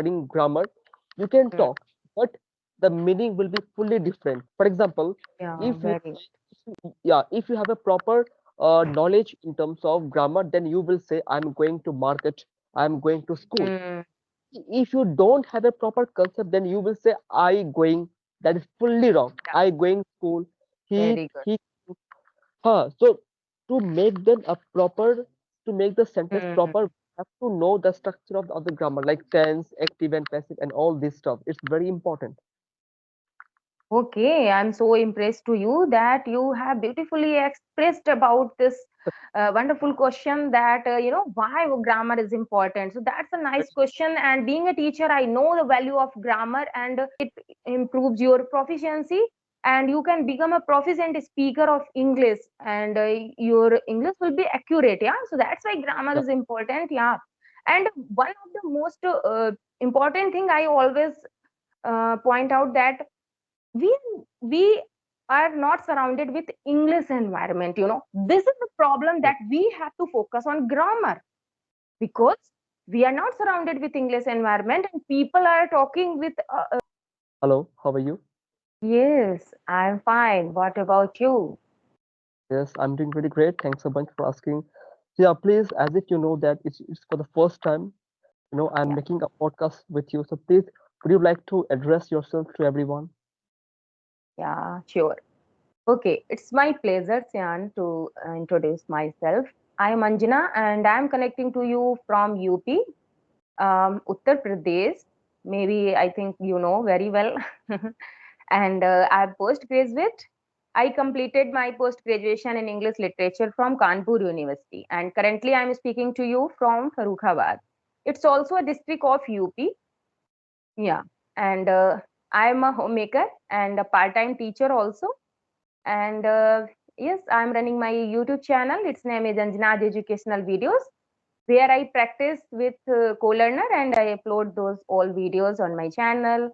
regarding grammar, you can Mm. talk, but the meaning will be fully different. For example, Yeah, if you very. yeah, if you have a proper knowledge in terms of grammar, then you will say, I'm going to market, I'm going to school. Mm. If you don't have a proper concept, then you will say, I going. That is fully wrong. Yeah, I going school. very good. He. So to make them a proper, to make the sentence Mm. proper, we have to know the structure of the grammar, like tense, active, and passive, and all this stuff. It's very important. Okay, I'm so impressed to you that you have beautifully expressed about this wonderful question that why grammar is important. So that's a nice question. And being a teacher, I know the value of grammar, and it improves your proficiency, and you can become a proficient speaker of English, and your English will be accurate. Yeah, so that's why grammar Yeah. is important. Yeah, and one of the most important thing I always point out that we we are not surrounded with English environment. This is the problem, Yeah. that we have to focus on grammar, because we are not surrounded with English environment, and people are talking with Hello, how are you? yes, I'm fine, what about you? Yes, I'm doing pretty great. Thanks so much for asking. So yeah, please, as if you know that it's for the first time, I'm Yeah, making a podcast with you. So please, would you like to address yourself to everyone? yeah, sure. Okay, it's my pleasure, Sian, to introduce myself. I am Anjana, and I'm connecting to you from UP, Uttar Pradesh. Maybe I think you know very well. And I'm postgraduate. I completed my post graduation in English literature from Kanpur University, and currently I'm speaking to you from Farrukhabad. It's also a district of UP. Yeah, and I'm a homemaker and a part-time teacher also. And yes, I'm running my YouTube channel. Its name is Anjana's Educational Videos, where I practice with co-learner, and I upload those all videos on my channel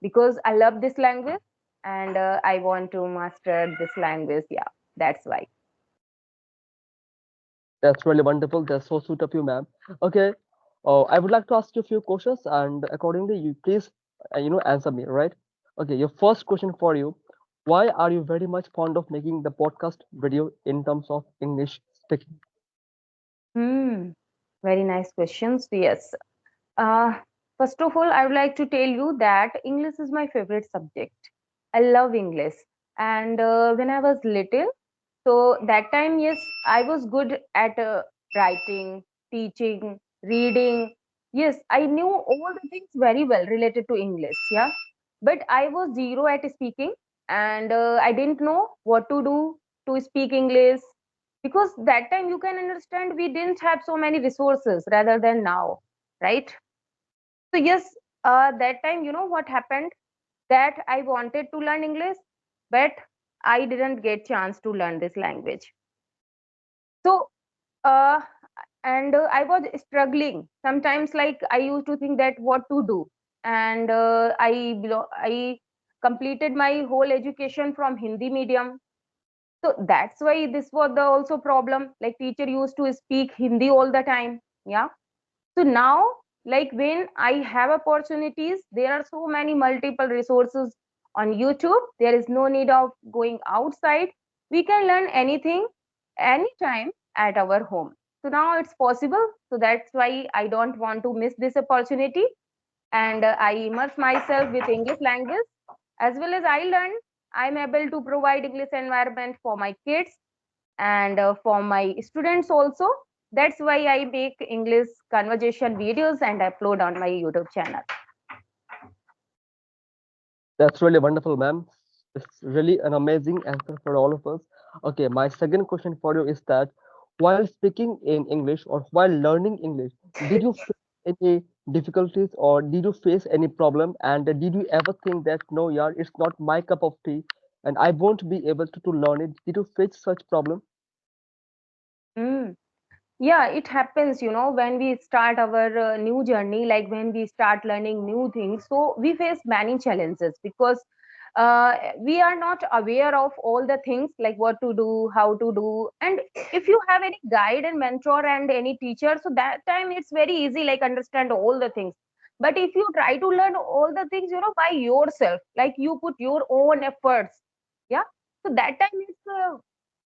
because I love this language, and I want to master this language. Yeah, that's why. That's really wonderful. That's so sweet of you, ma'am. Okay. I would like to ask you a few questions, and accordingly, you please, answer me, right? Okay. Your first question for you: why are you very much fond of making the podcast video in terms of English speaking? Hmm. Very nice questions. Yes. Uh, First of all, I would like to tell you that English is my favorite subject. I love English, and when I was little, so that time, yes, I was good at writing, teaching, reading. Yes, I knew all the things very well related to English. Yeah, but I was zero at speaking, and I didn't know what to do to speak English, because that time you can understand we didn't have so many resources rather than now, right? So yes, that time, what happened, that I wanted to learn English, but I didn't get chance to learn this language. So uh, and I was struggling sometimes. Like, I used to think that what to do, and I completed my whole education from Hindi medium. So that's why this was the also problem. Like, teacher used to speak Hindi all the time. Yeah. So now, like, when I have opportunities, there are so many multiple resources on YouTube. There is no need of going outside. We can learn anything anytime at our home. So now it's possible. So that's why I don't want to miss this opportunity. And I immerse myself with English language, as well as I learn. I'm able to provide English environment for my kids, and for my students also. That's why I make English conversation videos and upload on my YouTube channel. That's really wonderful, ma'am. It's really an amazing answer for all of us. Okay, my second question for you is that while speaking in English or while learning English, did you face any difficulties or did you face any problem? And did you ever think that no, yeah, it's not my cup of tea and I won't be able to learn it? Did you face such problem? Mm. Yeah, it happens, when we start our new journey, like when we start learning new things. So we face many challenges, because we are not aware of all the things, like what to do, how to do. And if you have any guide and mentor and any teacher, so that time it's very easy, like understand all the things. But if you try to learn all the things, by yourself, like you put your own efforts, yeah, so that time it's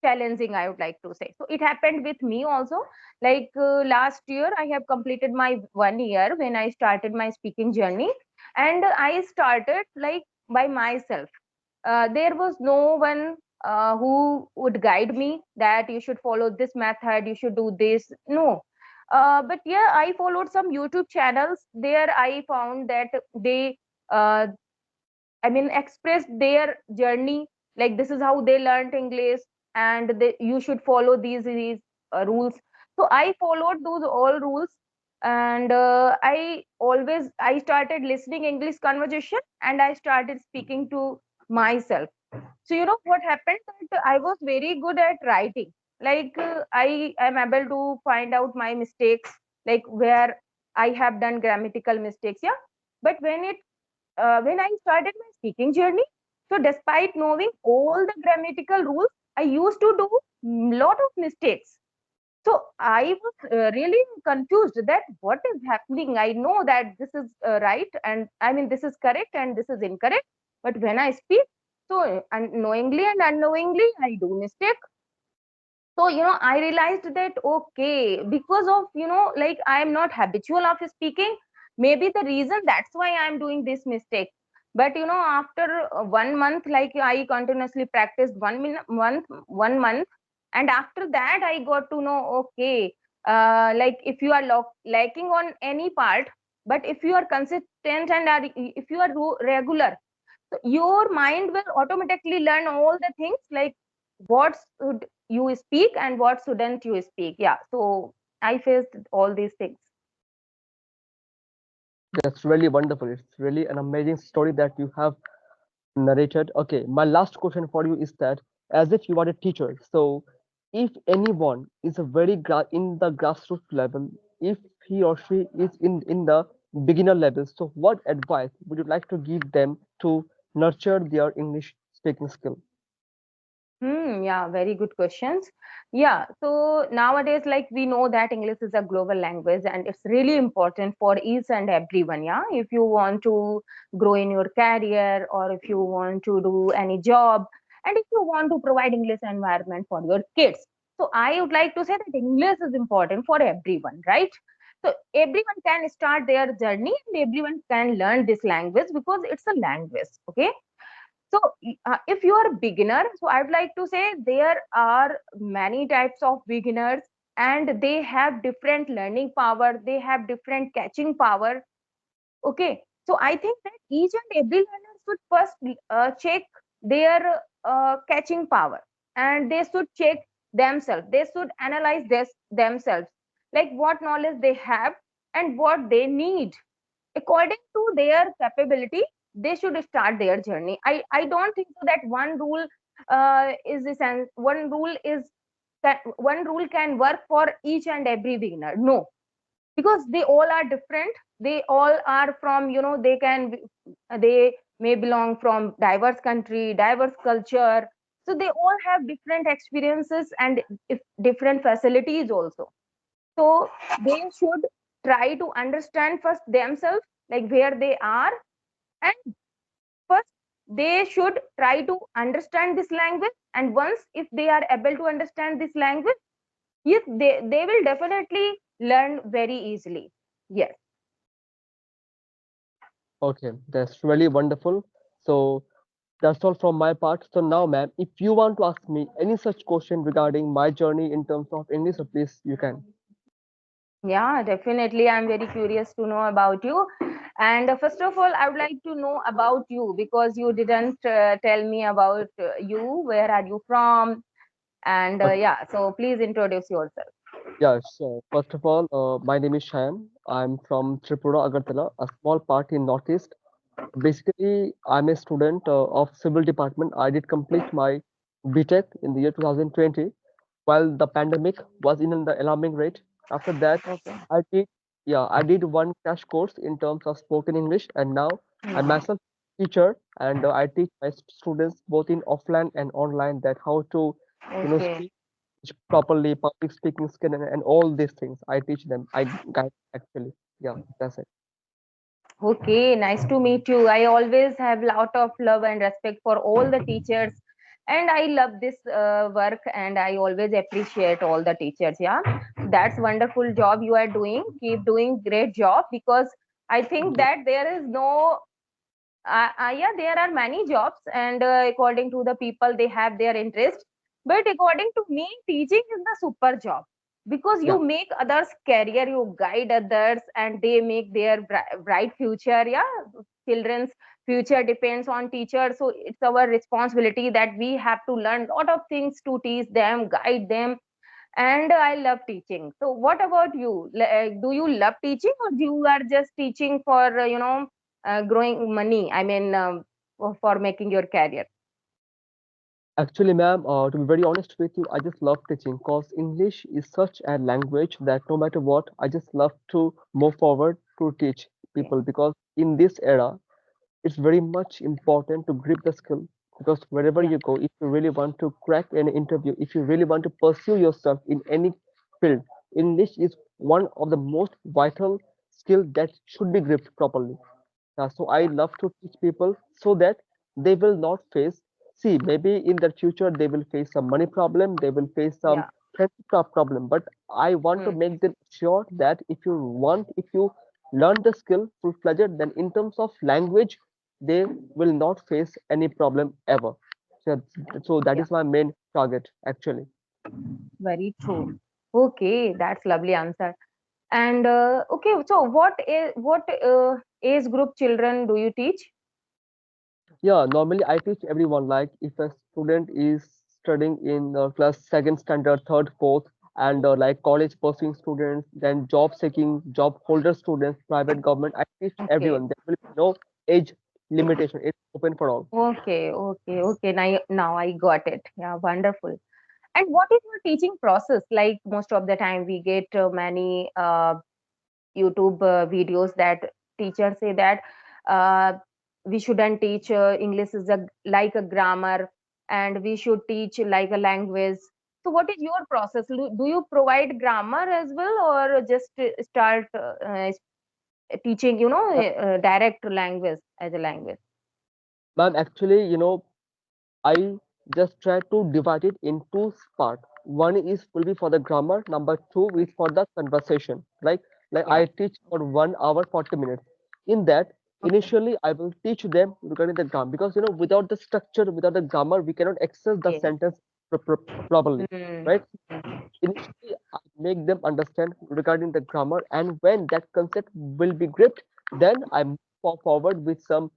challenging, I would like to say. So it happened with me also. Like last year I have completed my 1 year when I started my speaking journey, and I started like by myself. There was no one who would guide me that you should follow this method, you should do this. No. But yeah, I followed some YouTube channels. There I found that they uh, expressed their journey, like this is how they learned English, and you should follow these rules. So I followed those all rules, and I started listening English conversation, and I started speaking to myself. So what happened, that I was very good at writing. Like I am able to find out my mistakes, like where I have done grammatical mistakes, yeah. But when I started my speaking journey, so despite knowing all the grammatical rules, I used to do lot of mistakes. So I was really confused that what is happening. I know that this is right, and this is correct, and this is incorrect. But when I speak, so unknowingly and unknowingly, I do mistake. So I realized that okay, because of like I am not habitual of speaking, maybe the reason, that's why I am doing this mistake. But after 1 month, like I continuously practiced 1 month, and after that I got to know, okay, like if you are lacking on any part, but if you are consistent and if you are regular, so your mind will automatically learn all the things, like what should you speak and what shouldn't you speak. Yeah, so I faced all these things. That's really wonderful. It's really an amazing story that you have narrated. Okay, my last question for you is that, as if you are a teacher, so if anyone is a in the grassroots level, if he or she is in the beginner level, so what advice would you like to give them to nurture their English speaking skill? Yeah, very good questions. Yeah, so nowadays, like we know that English is a global language and it's really important for each and everyone. Yeah, if you want to grow in your career, or if you want to do any job, and if you want to provide English environment for your kids. So I would like to say that English is important for everyone, right? So everyone can start their journey and everyone can learn this language because it's a language. Okay, so if you are a beginner, so I would like to say there are many types of beginners, and they have different learning power, they have different catching power. Okay, so I think that each and every learner should first check their catching power, and they should check themselves. They should analyze themselves, like what knowledge they have and what they need. According to their capability, they should start their journey. I don't think so that one rule is that one rule can work for each and every beginner. No, because they all are different. They all are from, they may belong from diverse country, diverse culture. So they all have different experiences and if different facilities also. So they should try to understand first themselves, like where they are, and first they should try to understand this language. And once if they are able to understand this language, yes, they will definitely learn very easily. Yes. Okay, that's really wonderful. So that's all from my part. So now, ma'am, if you want to ask me any such question regarding my journey in terms of English, so please you can. Yeah, definitely. I'm very curious to know about you. And first of all, I would like to know about you because you didn't tell me about you. Where are you from? And Okay. yeah, so please introduce yourself. Yeah, so first of all, my name is Shyam. I'm from Tripura, Agartala, a small part in Northeast. Basically, I'm a student of civil department. I did complete my BTech in the year 2020, while the pandemic was in the alarming rate. After that, Okay. I did, yeah, I did one crash course in terms of spoken English, and now I'm Hmm. myself teacher, and I teach my students both in offline and online that how to, Okay. speak properly, public speaking skill, and all these things. I teach them. I guide actually. Yeah, that's it. Okay, nice to meet you. I always have lot of love and respect for all the teachers, and I love this work, and I always appreciate all the teachers. Yeah, that's wonderful job you are doing. Keep doing great job, because I think Yeah. that there is no yeah, there are many jobs, and according to the people, they have their interest. But according to me, teaching is the super job, because Yeah. you make others' career, you guide others, and they make their bright future. Yeah, children's future depends on teachers, so it's our responsibility that we have to learn lot of things to teach them, guide them, and I love teaching. So what about you? Do you love teaching, or you are just teaching for growing money? I mean, for making your career. Actually, ma'am, to be very honest with you, I just love teaching because English is such a language that no matter what, I just love to move forward to teach Okay. people because in this era, it's very much important to grip the skill because wherever Yeah, you go, if you really want to crack an interview, if you really want to pursue yourself in any field, English is one of the most vital skill that should be gripped properly. So I yeah, love to teach people so that they will not face. See, maybe in the future they will face some money problem, they will face some yeah. friendship problem. But I want to Hmm. make them sure that if you learn the skill full-fledged, then in terms of language, they will not face any problem ever. So, so that Yeah, is my main target actually. very true. Okay, that's lovely answer. And okay, so what age group children do you teach? Yeah, normally I teach everyone like if a student is studying in class second standard, third, fourth, and like college pursuing students, then job seeking, job holder students, private government, I teach Okay, everyone. There will be no age limitation. It's open for all. okay. Now I got it. Yeah, wonderful. And what is your teaching process? Like most of the time, we get many YouTube videos that teachers say that uh, we shouldn't teach English is like a grammar, and we should teach like a language. So, what is your process? Do you provide grammar as well, or just start teaching, direct language as a language? Ma'am, actually, I just try to divide it in two parts. One is will be for the grammar, number two is for the conversation. Like Yeah. I teach for 1 hour 40 minutes. In that, Okay. initially I will teach them regarding the grammar because without the structure, without the grammar, we cannot access the Yes. sentence properly, Hmm. right? Initially, I make them understand regarding the grammar, and when that concept will be gripped, then I move forward with some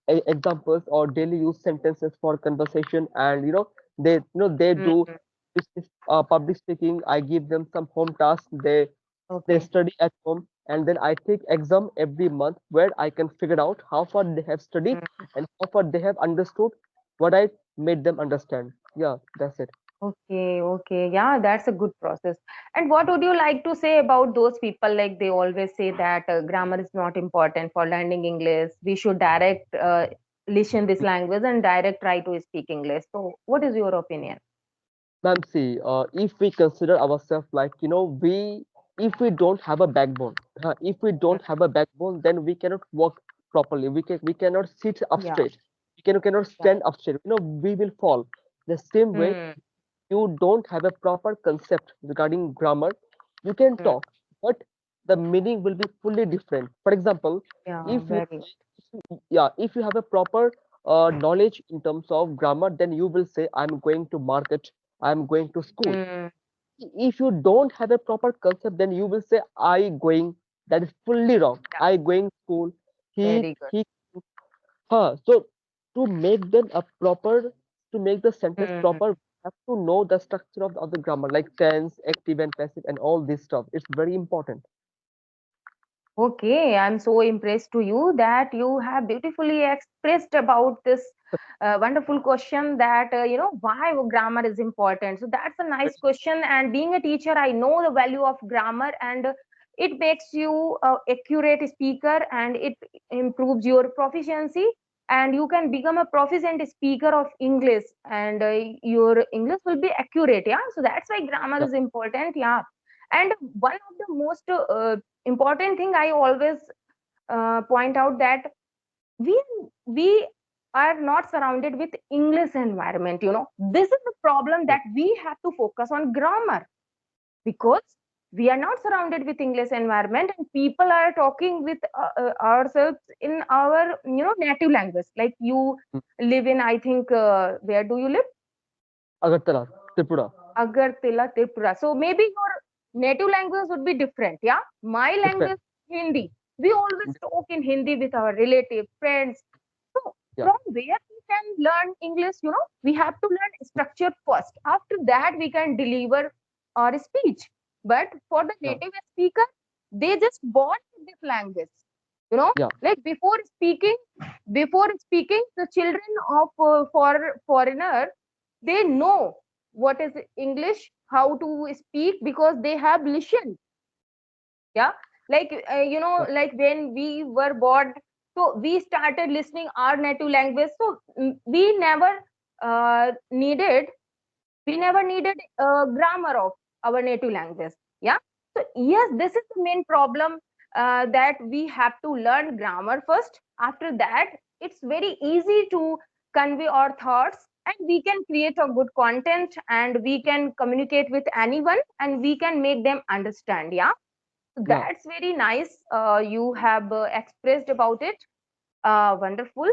examples or daily use sentences for conversation. And they Hmm. do this public speaking. I give them some home tasks. They Okay. study at home, and then I take exam every month where I can figure out how far they have studied and how far they have understood what I made them understand. Yeah, that's it. Okay. Yeah, that's a good process. And what would you like to say about those people? Like they always say that grammar is not important for learning English. We should direct listen this language and direct try to speak English. So, what is your opinion? Ma'am, see, if we consider ourselves like, if we don't have a backbone, if we Mm. don't have a backbone, then we cannot walk properly. We cannot sit up Yeah, straight. We cannot yeah. stand up straight. We will fall. The same way, Hmm. you don't have a proper concept regarding grammar, you can Hmm. talk, but the meaning will be fully different. For example, Yeah, if you very good. yeah, if you have a proper knowledge in terms of grammar, then you will say, I'm going to market, I'm going to school. Hmm. If you don't have a proper concept, then you will say, I going. That is fully wrong. Yeah, I going school. very good. He so to make them a proper, to make the sentence Hmm. proper, we have to know the structure of the grammar, like tense, active and passive, and all this stuff. It's very important. Okay, I'm so impressed to you that you have beautifully expressed about this wonderful question that why grammar is important. So that's a nice question. And being a teacher, I know the value of grammar, and it makes you accurate speaker, and it improves your proficiency, and you can become a proficient speaker of English, and your English will be accurate. Yeah, so that's why grammar Yeah, is important. Yeah, and one of the most important thing I always point out that we we are not surrounded with English environment. This is the problem, yeah, that we have to focus on grammar, because we are not surrounded with English environment, and people are talking with ourselves in our native language. Like, you mm, live in, I think, where do you live? Agartala, Tripura, Agartala, Tripura. So maybe your native language would be different. Yeah, my different. language, Hindi. We always talk in Hindi with our relatives, friends. So Yeah, from where we can learn English, we have to learn structure first. After that, we can deliver our speech. But for the yeah, native speaker, they just born with this language. yeah, Like before speaking, the children of foreigner, they know what is English, how to speak, because they have listened. Yeah, like yeah, like when we were born, so we started listening our native language. So uh, needed we never needed grammar of our native language. Yeah, so yes, this is the main problem, that we have to learn grammar first. After that, it's very easy to convey our thoughts, and we can create a good content, and we can communicate with anyone, and we can make them understand. Yeah, yeah. that's very nice. You have expressed about it. Wonderful.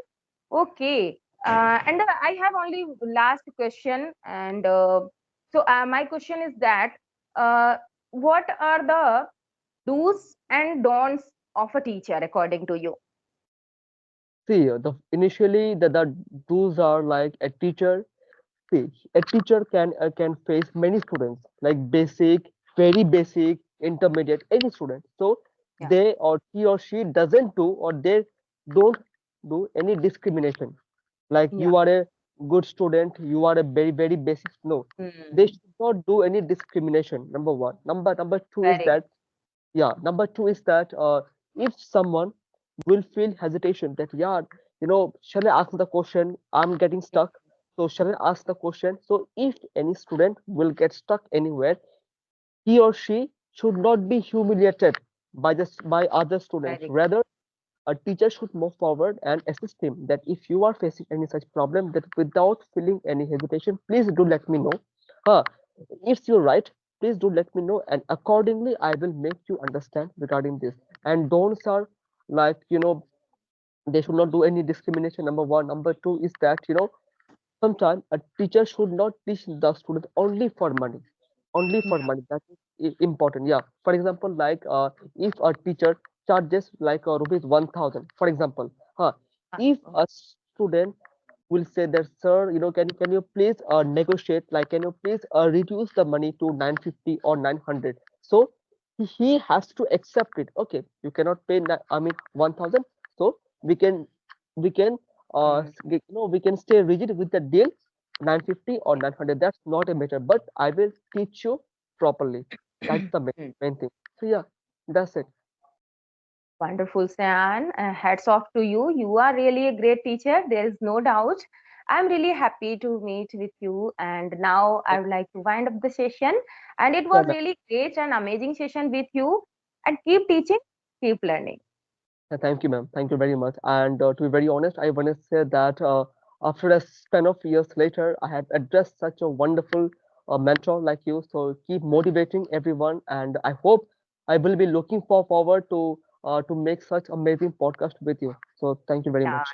Okay. And I have only last question. And so my question is that, uh, what are the do's and don'ts of a teacher according to you? See, the initially the those are like a teacher. See, a teacher can face many students, like basic, very basic, intermediate, any student. So Yeah. they or he or she doesn't do or they don't do any discrimination. Like Yeah. you are a good student, you are a very basic. No, they Hmm. should not do any discrimination. Number one. Number two is Very that yeah, number two is that if someone will feel hesitation that yeah, shall I ask the question? I'm getting good. stuck. So shall I ask the question? So if any student will get stuck anywhere, he or she should not be humiliated by other students. Very Rather, a teacher should move forward and assist him that if you are facing any such problem, that without feeling any hesitation, please do let me know. Huh, if you're right, please do let me know, and accordingly I will make you understand regarding this. And don'ts are like they should not do any discrimination. Number one. Number two is that sometimes a teacher should not teach the student only for money. Only good. for money. That is important. Yeah. For example, like if a teacher charges like rupees 1,000, for example, if Yeah. a student will say that, sir, can you please negotiate, like can you please reduce the money to 950 or 900? So he has to accept it. Okay, you cannot pay, I mean 1,000. So we can Mm. we can stay rigid with the deal 950 or 900. That's not a matter, but I will teach you properly. That's the Mm. main thing. So yeah, that's it. Wonderful, Sayan. Hats off to you. You are really a great teacher. There is no doubt. I'm really happy to meet with you. And now I Thank would like to wind up the session. And it you. was really great and amazing session with you. And keep teaching, keep learning. Thank you, ma'am. Thank you very much. And to be very honest, I want to say that after a span of years later, I have addressed such a wonderful mentor like you. So keep motivating everyone, and I hope I will be looking forward to make such amazing podcast with you. So thank you very Yeah, much.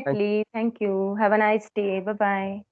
Thank definitely. Thank you. Have a nice day. Bye bye.